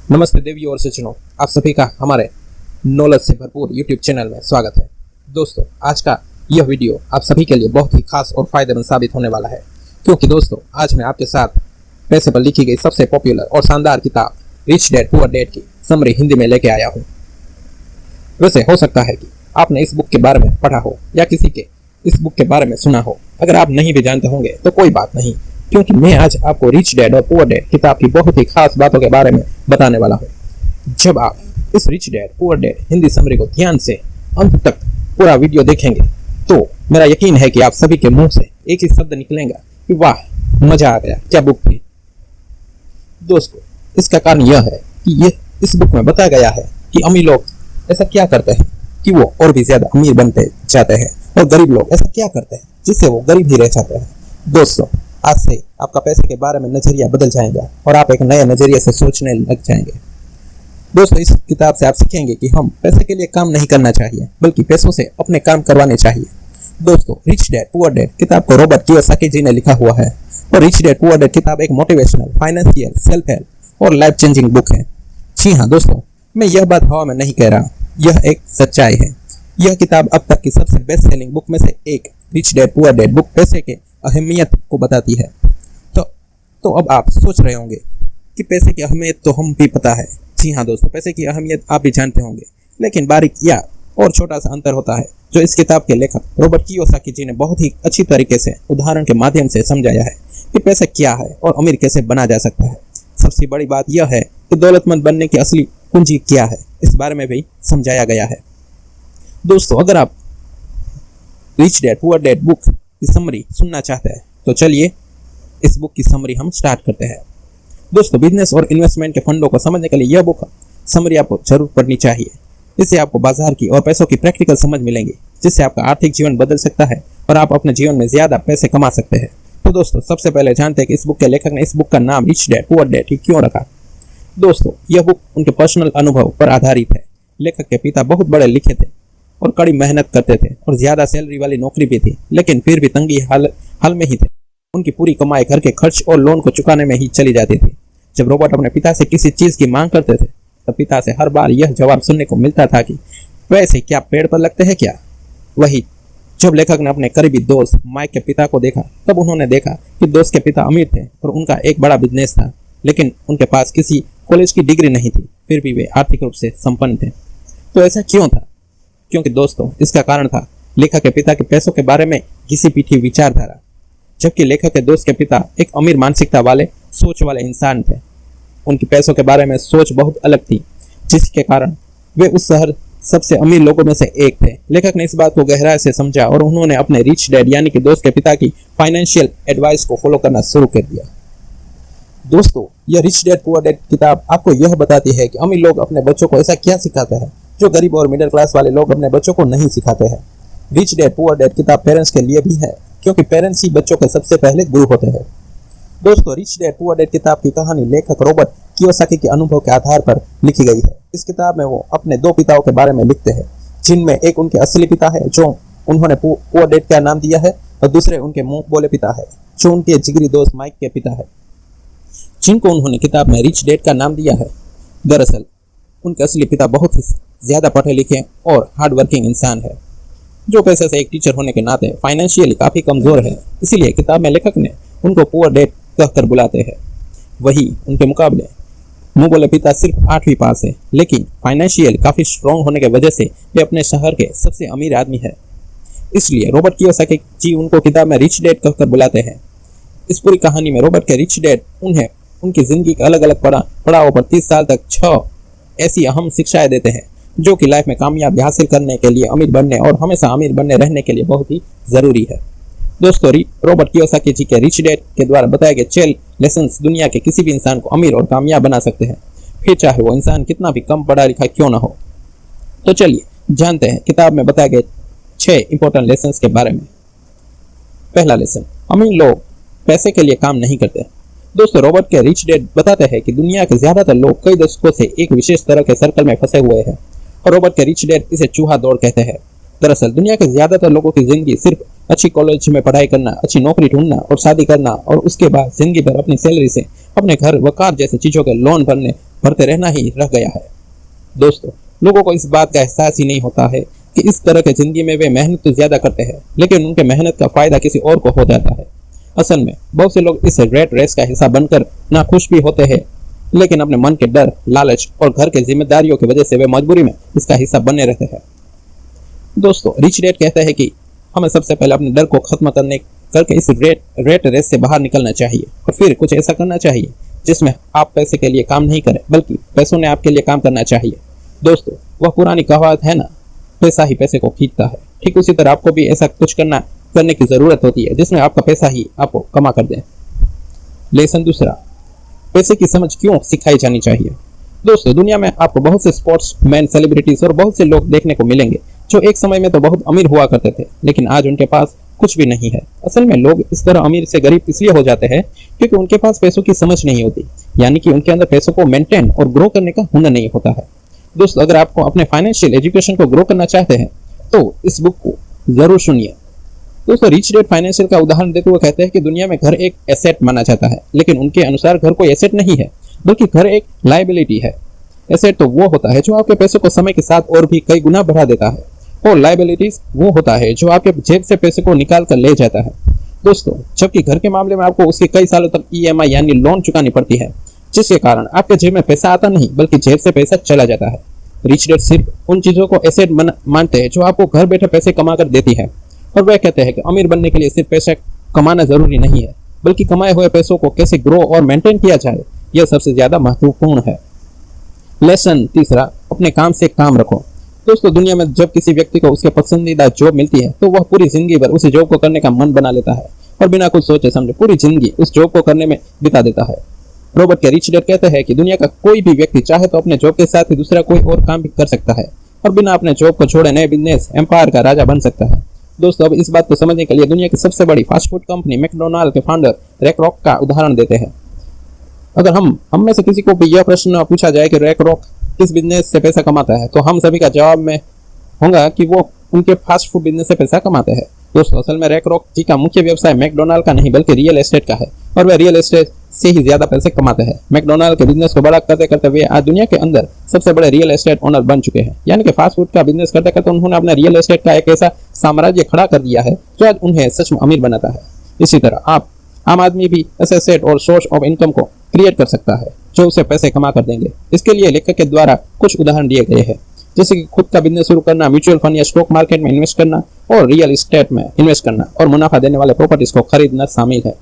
नमस्ते देवियों और सज्जनों, आप सभी का हमारे नॉलेज से भरपूर यूट्यूब चैनल में स्वागत है। दोस्तों, आज का यह वीडियो आप सभी के लिए बहुत ही खास और फायदेमंद साबित होने वाला है, क्योंकि दोस्तों आज मैं आपके साथ पैसे पर लिखी गई सबसे पॉपुलर और शानदार किताब रिच डैड पुअर डैड की समरी हिंदी में लेके आया हूँ। वैसे हो सकता है कि आपने इस बुक के बारे में पढ़ा हो या किसी के इस बुक के बारे में सुना हो। अगर आप नहीं भी जानते होंगे तो कोई बात नहीं, क्योंकि मैं आज आपको रिच डैड और पुअर डैड किताब की बहुत ही खास बातों के बारे में बताने वाला हूँ। जब आप इस rich dad poor dad Hindi summary को ध्यान से अंत तक पूरा वीडियो देखेंगे तो मेरा यकीन है कि आप सभी के मुंह से एक ही शब्द निकलेगा कि वाह, मजा आ गया, क्या बुक थी। दोस्तों, इसका कारण यह है कि इस बुक में बताया गया है कि अमीर लोग ऐसा क्या करते हैं कि वो और भी ज्यादा अमीर बनते जाते हैं, और गरीब लोग ऐसा क्या करते हैं जिससे वो गरीब ही रह जाते हैं। दोस्तों, आज से आपका पैसे के बारे में नजरिया बदल जाएगा और आप एक नए नजरिए से सोचने लग जाएंगे। दोस्तों, इस किताब से आप सीखेंगे कि हम पैसे के लिए काम नहीं करना चाहिए, बल्कि पैसों से अपने काम करवाने चाहिए। दोस्तों, रिच डैड पुअर डैड किताब को रॉबर्ट कियोसाकी जी ने लिखा हुआ है, और रिच डैड पुअर डैड किताब एक मोटिवेशनल, फाइनेंशियल, सेल्फ हेल्प और लाइफ चेंजिंग बुक है। जी हाँ दोस्तों, मैं यह बात हवा में नहीं कह रहा, यह एक सच्चाई है। यह किताब अब तक की सबसे बेस्ट सेलिंग बुक में से एक rich dad poor dad book पैसे के अहमियत को बताती है। तो अब आप सोच रहे होंगे कि पैसे की अहमियत तो हम भी पता है। जी हाँ दोस्तों, पैसे की अहमियत आप भी जानते होंगे, लेकिन बारीक या और छोटा सा अंतर होता है जो इस किताब के लेखक रॉबर्ट कियोसाकी जी ने बहुत ही अच्छी तरीके से उदाहरण के माध्यम से समझाया है कि पैसा क्या है और अमीर कैसे बना जा सकता है। सबसे बड़ी बात यह है कि दौलतमंद बनने की असली कुंजी क्या है, इस बारे में भी समझाया गया है। दोस्तों, अगर आप rich dad poor dad book की समरी सुनना चाहते हैं तो चलिए इस बुक की समरी हम स्टार्ट करते हैं। दोस्तों, बिजनेस और इन्वेस्टमेंट के फंडों को समझने के लिए यह बुक समरी आपको जरूर पढ़नी चाहिए। इससे आपको बाजार की और पैसों की प्रैक्टिकल समझ मिलेंगी, जिससे आपका आर्थिक जीवन बदल सकता है और आप अपने जीवन में ज्यादा पैसे कमा सकते हैं। तो दोस्तों, सबसे पहले जानते हैं कि इस बुक के लेखक ने इस बुक का नाम rich dad poor dad he क्यों रखा। दोस्तों, यह बुक उनके पर्सनल अनुभव पर आधारित है। लेखक के पिता बहुत बड़े लिखे थे और कड़ी मेहनत करते थे और ज्यादा सैलरी वाली नौकरी भी थी, लेकिन फिर भी तंगी हाल में ही थे। उनकी पूरी कमाई घर के खर्च और लोन को चुकाने में ही चली जाती थी। जब रॉबर्ट अपने पिता से किसी चीज की मांग करते थे तब पिता से हर बार यह जवाब सुनने को मिलता था कि पैसे क्या पेड़ पर लगते हैं क्या। वही जब लेखक ने अपने करीबी दोस्त माइक के पिता को देखा, तब उन्होंने देखा कि दोस्त के पिता अमीर थे और उनका एक बड़ा बिजनेस था, लेकिन उनके पास किसी कॉलेज की डिग्री नहीं थी, फिर भी वे आर्थिक रूप से संपन्न थे। तो ऐसा क्यों था? क्योंकि दोस्तों, इसका कारण था लेखक के पिता के पैसों के बारे में घिसी पीटी विचारधारा, जबकि लेखक के दोस्त के पिता एक अमीर मानसिकता वाले, सोच वाले इंसान थे। उनकी पैसों के बारे में सोच बहुत अलग थी, जिसके कारण वे उस शहर सबसे अमीर लोगों में से एक थे। लेखक ने इस बात को गहराई से समझा और उन्होंने अपने रिच डैड यानी कि दोस्त के पिता की फाइनेंशियल एडवाइस को फॉलो करना शुरू कर दिया। दोस्तों, यह रिच डैड पुअर डैड किताब आपको यह बताती है कि अमीर लोग अपने बच्चों को ऐसा क्या सिखाते हैं जो गरीब और मिडिल क्लास वाले लोग अपने बच्चों को नहीं सिखाते हैं। रिच डैड पुअर डैड किताब पेरेंट्स के लिए भी है, क्योंकि पेरेंट्स ही बच्चों के सबसे पहले गुरु होते हैं। दोस्तों, रिच डैड पुअर डैड किताब की कहानी लेखक रॉबर्ट कियोसाकी के अनुभव के आधार पर लिखी गई है। इस किताब में वो अपने दो पिताओं के बारे में लिखते हैं, जिनमें एक उनके असली पिता है जो उन्होंने पुअर डैड का नाम दिया है, और दूसरे उनके मुंह बोले पिता है जो उनके जिगरी दोस्त माइक के पिता है, जिनको उन्होंने किताब में रिच डैड का नाम दिया है। दरअसल उनके असली पिता बहुत ही ज्यादा पढ़े लिखे और हार्ड वर्किंग इंसान है, जो पैसे से एक टीचर होने के नाते फाइनेंशियली काफी कमजोर है। इसीलिए किताब में लेखक ने उनको पुअर डैड कहकर बुलाते हैं। वही उनके मुकाबले मुंह बोले पिता सिर्फ 8वीं पास है, लेकिन फाइनेंशियल काफी स्ट्रॉन्ग होने की वजह से वे अपने शहर के सबसे अमीर आदमी है। इसलिए रॉबर्ट कियोसाकी जी उनको किताब में रिच डैड कहकर बुलाते हैं। इस पूरी कहानी में रॉबर्ट के रिच डैड उन्हें उनकी जिंदगी के अलग अलग पड़ावों पर 30 साल तक 6 ऐसी अहम शिक्षाएं देते हैं, जो कि लाइफ में कामयाबी हासिल करने के लिए, अमीर बनने और हमेशा अमीर बनने रहने के लिए बहुत ही जरूरी है। दोस्तों, रॉबर्ट कियोसाकी जी के रिच डैड के द्वारा बताए गए 6 लेसन्स दुनिया के किसी भी इंसान को अमीर और कामयाब बना सकते हैं, फिर चाहे वो इंसान कितना भी कम पढ़ा लिखा क्यों ना हो। तो चलिए जानते हैं किताब में बताए गए 6 इंपॉर्टेंट लेसन्स के बारे में। पहला लेसन, अमीर लोग पैसे के लिए काम नहीं करते। दोस्तों, रॉबर्ट के रिच डैड बताते हैं कि दुनिया के ज्यादातर लोग कई दशकों से एक विशेष तरह के सर्कल में फंसे हुए हैं, और रॉबर्ट के रिच डैड इसे चूहा दौड़ कहते हैं। दरअसल दुनिया के ज्यादातर लोगों की जिंदगी सिर्फ अच्छी कॉलेज में पढ़ाई करना, अच्छी नौकरी ढूंढना और शादी करना, और उसके बाद जिंदगी भर अपनी सैलरी से अपने घर व कार जैसी चीजों के लोन भरने भरते रहना ही रह गया है। दोस्तों, लोगों को इस बात का एहसास ही नहीं होता है कि इस तरह की जिंदगी में वे मेहनत तो ज्यादा करते हैं, लेकिन उनके मेहनत का फायदा किसी और को हो जाता है। असल में बहुत से लोग इस रेट रेस का हिस्सा बनकर ना खुश भी होते हैं, लेकिन अपने मन के डर, लालच और घर के जिम्मेदारियों की वजह से वे मजबूरी में इसका हिस्सा बने रहते हैं। दोस्तों, रिच डैड कहता है कि हमें सबसे पहले अपने डर को खत्म करके इस रेट रेस से बाहर निकलना चाहिए और फिर कुछ ऐसा करना चाहिए जिसमें आप पैसे के लिए काम नहीं करें, बल्कि पैसों ने आपके लिए काम करना चाहिए। दोस्तों, वह पुरानी कहावत है ना, पैसा ही पैसे को खींचता है। ठीक उसी तरह आपको भी ऐसा कुछ करने की जरूरत होती है जिसमें आपका पैसा ही आपको कमा कर दे। लेसन दूसरा, पैसे की समझ क्यों सिखाई जानी चाहिए। दोस्तों, दुनिया में आपको बहुत से स्पोर्ट्समैन, सेलिब्रिटीज और बहुत से लोग देखने को मिलेंगे जो एक समय में तो बहुत अमीर हुआ करते थे, लेकिन आज उनके पास कुछ भी नहीं है। असल में लोग इस तरह अमीर से गरीब इसलिए हो जाते हैं क्योंकि उनके पास पैसों की समझ नहीं होती, यानी कि उनके अंदर पैसों को मेंटेन और ग्रो करने का हुनर नहीं होता है। दोस्तों, अगर आपको अपने फाइनेंशियल एजुकेशन को ग्रो करना चाहते हैं तो इस बुक को जरूर सुनिए। दोस्तों, रिच डैड फाइनेंशियल का उदाहरण देते हुए कहते हैं कि दुनिया में घर एक एसेट माना जाता है, लेकिन उनके अनुसार घर कोई एसेट नहीं है, बल्कि घर एक लायबिलिटी है। एसेट तो वो होता है जो आपके पैसों को समय के साथ और भी कई गुना बढ़ा देता है, और लायबिलिटीज वो होता है जो आपके जेब से पैसे को निकाल कर ले जाता है। दोस्तों, जबकि घर के मामले में आपको उसके कई सालों तक EMI यानी लोन चुकानी पड़ती है, जिसके कारण आपके जेब में पैसा आता नहीं बल्कि जेब से पैसा चला जाता है। रिच डैड सिर्फ उन चीजों को एसेट मानते हैं जो आपको घर बैठे पैसे कमा कर देती है, और वह कहते हैं कि अमीर बनने के लिए सिर्फ पैसा कमाना जरूरी नहीं है, बल्कि कमाए हुए पैसों को कैसे ग्रो और मेंटेन किया जाए, यह सबसे ज्यादा महत्वपूर्ण है। लेसन तीसरा, अपने काम से काम रखो। दोस्तों, दुनिया में जब किसी व्यक्ति को उसके पसंदीदा जॉब मिलती है तो वह पूरी जिंदगी भर उसी जॉब को करने का मन बना लेता है और बिना कुछ सोचे समझे पूरी जिंदगी उस जॉब को करने में बिता देता है। रॉबर्ट के रिच डैड कहते हैं कि दुनिया का कोई भी व्यक्ति चाहे तो अपने जॉब के साथ ही दूसरा कोई और काम भी कर सकता है और बिना अपने जॉब को छोड़े नए बिजनेस एम्पायर का राजा बन सकता है। दोस्तों, अब इस बात को समझने के लिए दुनिया की सबसे बड़ी फास्ट फूड कंपनी मैकडोनाल्ड के फाउंडर रैक रॉक का उदाहरण देते हैं। अगर हम में से किसी को भी यह प्रश्न पूछा जाए कि रैक रॉक किस बिजनेस से पैसा कमाता है, तो हम सभी का जवाब में होगा कि वो उनके फास्ट फूड बिजनेस से पैसा कमाते हैं। दोस्तों, असल में रैक रॉक जी का मुख्य व्यवसाय मैकडोनाल्ड का नहीं बल्कि रियल एस्टेट का है, और वे रियल एस्टेट से ही ज्यादा पैसे कमाते हैं। मैकडोनाल्ड के बिजनेस को बड़ा करते करते वे आज दुनिया के अंदर सबसे बड़े रियल एस्टेट ओनर बन चुके हैं, यानी कि फास्ट फूड का बिजनेस करते करते उन्होंने अपना रियल एस्टेट का एक ऐसा साम्राज्य खड़ा कर दिया है जो आज उन्हें सच में अमीर बनाता है। इसी तरह आप आम आदमी भी ऐसे एसेट और सोर्स ऑफ इनकम को क्रिएट कर सकता है जो उसे पैसे कमा कर देंगे। इसके लिए लेखक के द्वारा कुछ उदाहरण दिए गए हैं, जैसे कि खुद का बिजनेस शुरू करना, म्यूचुअल फंड या स्टॉक मार्केट में इन्वेस्ट करना और रियल एस्टेट में इन्वेस्ट करना और मुनाफा देने वाले प्रॉपर्टीज को खरीदना शामिल है।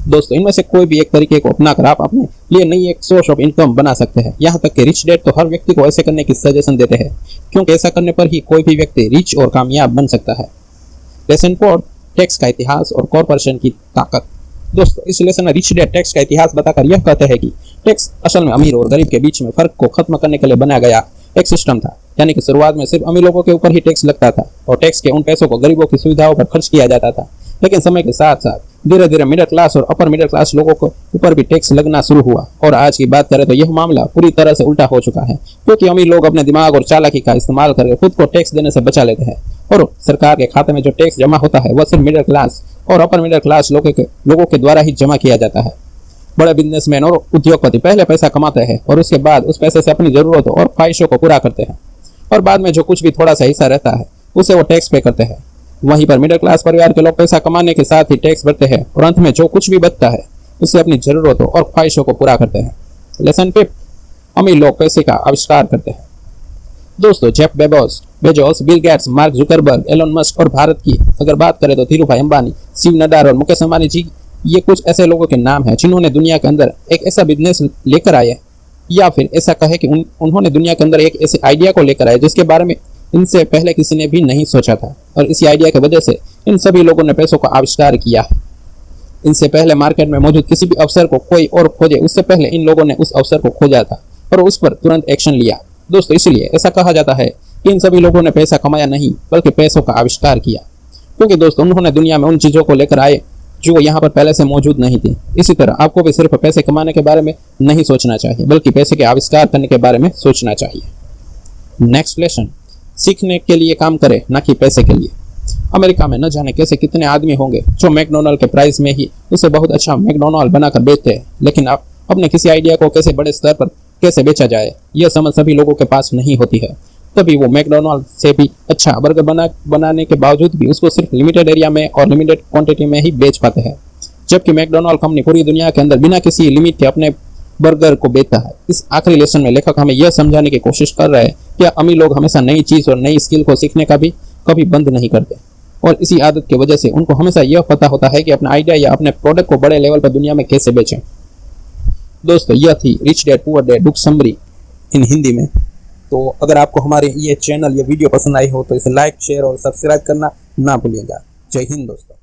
दोस्तों, इनमें से कोई भी एक तरीके को अपनाकर आप अपने लिए नई एक सोर्स ऑफ इनकम बना सकते हैं। यहाँ तक कि रिच डैड तो हर व्यक्ति को ऐसे करने की सजेशन देते हैं, क्योंकि ऐसा करने पर ही कोई भी व्यक्ति रिच और कामयाब बन सकता है। लेसन 4, टैक्स का इतिहास और कॉर्पोरेशन की ताकत। दोस्तों, इस लेसन में रिच डैड टैक्स का इतिहास बताकर यह कहते हैं कि टैक्स असल में अमीर और गरीब के बीच में फर्क को खत्म करने के लिए बनाया गया एक सिस्टम था, यानी कि शुरुआत में सिर्फ अमीर लोगों के ऊपर ही टैक्स लगता था और टैक्स के उन पैसों को गरीबों की सुविधाओं पर खर्च किया जाता था। लेकिन समय के साथ साथ धीरे धीरे मिडिल क्लास और अपर मिडिल क्लास लोगों को ऊपर भी टैक्स लगना शुरू हुआ, और आज की बात करें तो यह मामला पूरी तरह से उल्टा हो चुका है, क्योंकि अमीर लोग अपने दिमाग और चालाकी का इस्तेमाल करके खुद को टैक्स देने से बचा लेते हैं, और सरकार के खाते में जो टैक्स जमा होता है वह सिर्फ मिडिल क्लास और अपर मिडिल क्लास लोगों के द्वारा ही जमा किया जाता है। बड़े बिजनेसमैन और उद्योगपति पहले पैसा कमाते हैं और उसके बाद उस पैसे से अपनी जरूरतों और ख्वाहिशों को पूरा करते हैं, और बाद में जो कुछ भी थोड़ा सा हिस्सा रहता है उसे वो टैक्स पे करते हैं। वहीं पर मिडिल क्लास परिवार के लोग पैसा कमाने के साथ ही टैक्स भरते हैं और अंत में जो कुछ भी बचता है उससे अपनी जरूरतों और ख्वाहिशों को पूरा करते हैं। लेसन 5, अमीर लोग पैसे का आविष्कार करते हैं। दोस्तों, Jeff Bezos, Bill Gates, Mark Zuckerberg, Elon Musk और भारत की अगर बात करें तो धीरूभाई अंबानी, शिव नडार और मुकेश अंबानी जी, ये कुछ ऐसे लोगों के नाम हैं जिन्होंने दुनिया के अंदर एक ऐसा बिजनेस लेकर आए, या फिर ऐसा कहे कि उन्होंने दुनिया के अंदर एक ऐसे आइडिया को लेकर आए जिसके बारे में इनसे पहले किसी ने भी नहीं सोचा था, और इसी आइडिया की वजह से इन सभी लोगों ने पैसों का आविष्कार किया है। इनसे पहले मार्केट में मौजूद किसी भी अवसर को कोई और खोजे उससे पहले इन लोगों ने उस अवसर को खोजा था और उस पर तुरंत एक्शन लिया। दोस्तों, इसलिए ऐसा कहा जाता है कि इन सभी लोगों ने पैसा कमाया नहीं बल्कि पैसों का आविष्कार किया, क्योंकि दोस्तों उन्होंने दुनिया में उन चीज़ों को लेकर आए जो यहाँ पर पहले से मौजूद नहीं थी। इसी तरह आपको भी सिर्फ पैसे कमाने के बारे में नहीं सोचना चाहिए बल्कि पैसे के आविष्कार करने के बारे में सोचना चाहिए। नेक्स्ट लेसन, सीखने के लिए काम करें ना कि पैसे के लिए। अमेरिका में न जाने कैसे कितने आदमी होंगे जो मैकडोनाल्ड के प्राइस में ही उसे बहुत अच्छा मैकडोनाल्ड बनाकर बेचते हैं, लेकिन आप अपने किसी आइडिया को कैसे बड़े स्तर पर कैसे बेचा जाए यह समझ सभी लोगों के पास नहीं होती है। तभी वो मैकडोनाल्ड से भी अच्छा बर्गर बनाने के बावजूद भी उसको सिर्फ लिमिटेड एरिया में और लिमिटेड क्वांटिटी में ही बेच पाते हैं, जबकि मैकडोनाल्ड कंपनी पूरी दुनिया के अंदर बिना किसी लिमिट के अपने बर्गर को बेचता है। इस आखिरी लेसन में लेखक हमें यह समझाने की कोशिश कर रहे हैं कि अमीर लोग हमेशा नई चीज और नई स्किल को सीखने का भी कभी बंद नहीं करते, और इसी आदत की वजह से उनको हमेशा यह पता होता है कि अपना आइडिया या अपने प्रोडक्ट को बड़े लेवल पर दुनिया में कैसे बेचें। दोस्तों, यह थी rich dad poor dad book summary इन हिंदी में। तो अगर आपको हमारे ये चैनल या वीडियो पसंद आई हो तो इसे लाइक, शेयर और सब्सक्राइब करना ना भूलिएगा। जय हिंद दोस्तों।